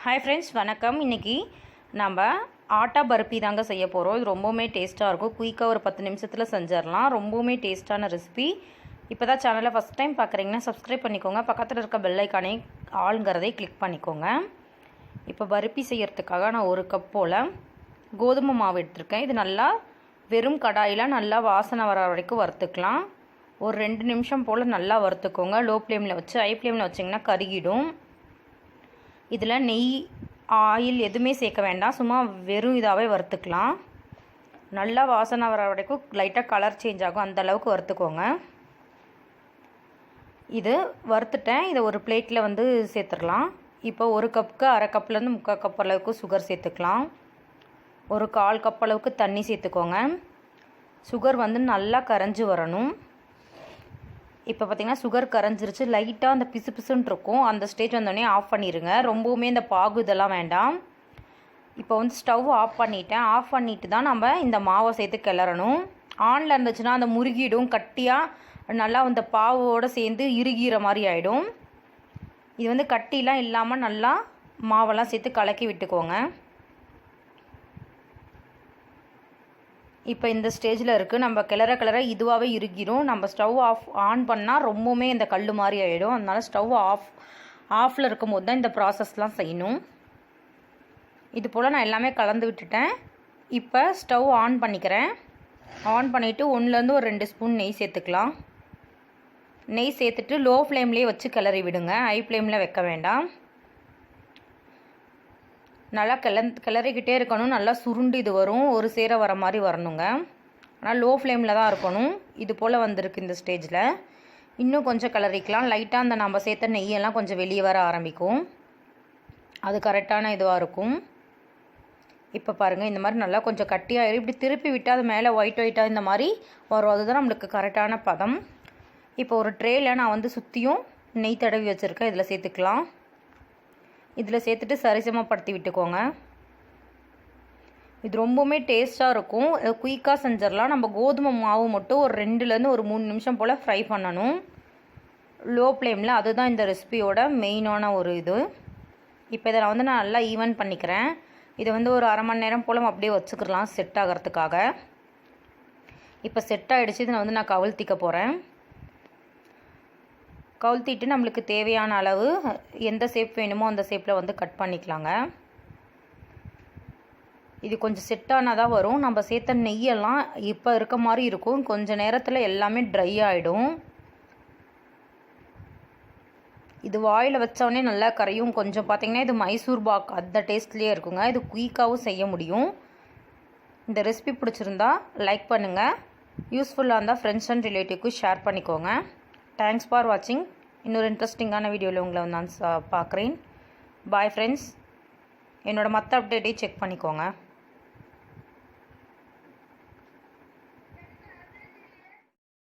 Hi friends, வணக்கம். இன்றைக்கி நம்ம ஆட்டா பர்ஃபி தாங்க செய்ய போகிறோம். இது ரொம்பவுமே டேஸ்ட்டாக இருக்கும். குயிக்காக ஒரு 10 நிமிஷத்தில் செஞ்சிடலாம். ரொம்பவுமே டேஸ்ட்டான ரெசிபி. இப்போ தான் சேனலை ஃபஸ்ட் டைம் பார்க்குறீங்கன்னா சப்ஸ்கிரைப் பண்ணிக்கோங்க. பக்கத்தில் இருக்க பெல் ஐக்கானே ஆளுங்கிறதை கிளிக் பண்ணிக்கோங்க. இப்போ பர்ஃபி செய்கிறதுக்காக நான் 1 கப் போல் கோதுமை மாவு எடுத்திருக்கேன். இது நல்லா வெறும் கடாயில் நல்லா வாசனை வர வரைக்கும் வறுத்துக்கலாம். ஒரு 2 நிமிஷம் போல் நல்லா வறுத்துக்கோங்க. லோ ஃப்ளேமில் வச்சு ஹை ஃப்ளேமில் வச்சிங்கன்னா கருகிடும். இதில் நெய், ஆயில் எதுவுமே சேர்க்க வேண்டாம். சும்மா வெறும் இதாகவே வறுத்துக்கலாம். நல்லா வாசனை வர வரைக்கும் லைட்டாக கலர் சேஞ்ச் ஆகும், அந்தளவுக்கு வறுத்துக்கோங்க. இது வறுத்துட்டேன். இதை ஒரு பிளேட்டில் சேர்த்துடலாம். இப்போ 1 கப்புக்கு அரை கப்லேருந்து 3/4 கப் அளவுக்கு சுகர் சேர்த்துக்கலாம். ஒரு 1/4 கப் அளவுக்கு தண்ணி சேர்த்துக்கோங்க. சுகர் நல்லா கரைஞ்சி வரணும். இப்போ பார்த்திங்கன்னா சுகர் கரைஞ்சிருச்சு. லைட்டாக அந்த பிசு பிசுன்னு இருக்கும். அந்த ஸ்டேஜ் வந்தோடனே ஆஃப் பண்ணிடுங்க. ரொம்பவுமே இந்த பாகு இதெல்லாம் வேண்டாம். இப்போ ஸ்டவ் ஆஃப் பண்ணிட்டேன். ஆஃப் பண்ணிவிட்டு தான் நம்ம இந்த மாவை சேர்த்து கிளறணும். ஆனில் இருந்துச்சுன்னா அந்த முருகிடும், கட்டியாக நல்லா அந்த பாவோடு சேர்ந்து இறுகிற மாதிரி ஆகிடும். இது கட்டிலாம் இல்லாமல் நல்லா மாவெல்லாம் சேர்த்து கலக்கி விட்டுக்கோங்க. இப்போ இந்த ஸ்டேஜில் இருக்குது. நம்ம கிளற இதுவாகவே இறுகிடும். நம்ம ஸ்டவ் ஆன் பண்ணால் ரொம்பவுமே இந்த கல் மாதிரி ஆகிடும். அதனால் ஸ்டவ் ஆஃபில் இருக்கும்போது தான் இந்த ப்ராசஸ்லாம் செய்யணும். இது போல் நான் எல்லாமே கலந்து விட்டுட்டேன். இப்போ ஸ்டவ் ஆன் பண்ணிக்கிறேன். ஆன் பண்ணிவிட்டு 1லேருந்து ஒரு 2 ஸ்பூன் நெய் சேர்த்துக்கலாம். நெய் சேர்த்துட்டு லோ ஃப்ளேம்லேயே வச்சு கிளறி விடுங்க. ஹை ஃப்ளேமில் வைக்க வேண்டாம். நல்லா கிளறிக்கிட்டே இருக்கணும். நல்லா சுருண்டு இது வரும், ஒரு சேர வர மாதிரி வரணுங்க. ஆனால் லோ ஃப்ளேமில் தான் இருக்கணும். இது போல் வந்திருக்கு. இந்த ஸ்டேஜில் இன்னும் கொஞ்சம் கிளறிக்கலாம். லைட்டாக அந்த நம்ம சேர்த்த நெய்யெல்லாம் கொஞ்சம் வெளியே வர ஆரம்பிக்கும். அது கரெக்டான இதுவாக இருக்கும். இப்போ பாருங்கள், இந்த மாதிரி நல்லா கொஞ்சம் கட்டியாக இப்படி திருப்பி விட்டால் அது மேலே ஒயிட்டாக இந்த மாதிரி வரும். அதுதான் நம்மளுக்கு கரெக்டான பதம். இப்போ ஒரு ட்ரேயில் நான் சுற்றியும் நெய் தடவி வச்சுருக்கேன். இதில் சேர்த்துக்கலாம். இதில் சேர்த்துட்டு சரிசமப்படுத்தி விட்டுக்கோங்க. இது ரொம்பவுமே டேஸ்ட்டாக இருக்கும். குயிக்காக செஞ்சிடலாம். நம்ம கோதுமை மாவு மட்டும் ஒரு 2லேருந்து ஒரு 3 நிமிஷம் போல் ஃப்ரை பண்ணணும் லோ ஃப்ளேமில். அதுதான் இந்த ரெசிபியோட மெயினான ஒரு இது. இப்போ இதை நான் நல்லா ஈவன் பண்ணிக்கிறேன். இதை ஒரு அரை மணி நேரம் போல் அப்படியே வச்சுக்கலாம் செட் ஆகிறதுக்காக. இப்போ செட் ஆகிடுச்சு. இதை நான் கவிழ்த்திக்க போகிறேன். கவுழ்த்திட்டு நம்மளுக்கு தேவையான அளவு எந்த ஷேப் வேணுமோ அந்த ஷேப்பில் கட் பண்ணிக்கலாங்க. இது கொஞ்சம் செட்டானால் தான் வரும். நம்ம சேர்த்த நெய்யெல்லாம் இப்போ இருக்க மாதிரி இருக்கும். கொஞ்சம் நேரத்தில் எல்லாமே ட்ரை ஆகிடும். இது வாயில் வச்சோடனே நல்லா கரையும். கொஞ்சம் பார்த்திங்கன்னா இது மைசூர் பாக் அந்த டேஸ்ட்லேயே இருக்குங்க. இது குயிக்காகவும் செய்ய முடியும். இந்த ரெசிபி பிடிச்சிருந்தா லைக் பண்ணுங்கள். யூஸ்ஃபுல்லாக இருந்தால் ஃப்ரெண்ட்ஸ் அண்ட் ரிலேட்டிவ்க்கு ஷேர் பண்ணிக்கோங்க. தேங்க்ஸ் ஃபார் வாட்சிங். இன்னொரு இன்ட்ரெஸ்டிங்கான வீடியோவில் உங்களை நான் பார்க்குறேன். Bye friends. என்னோடய மற்ற அப்டேட்டையும் செக் பண்ணிக்கோங்க.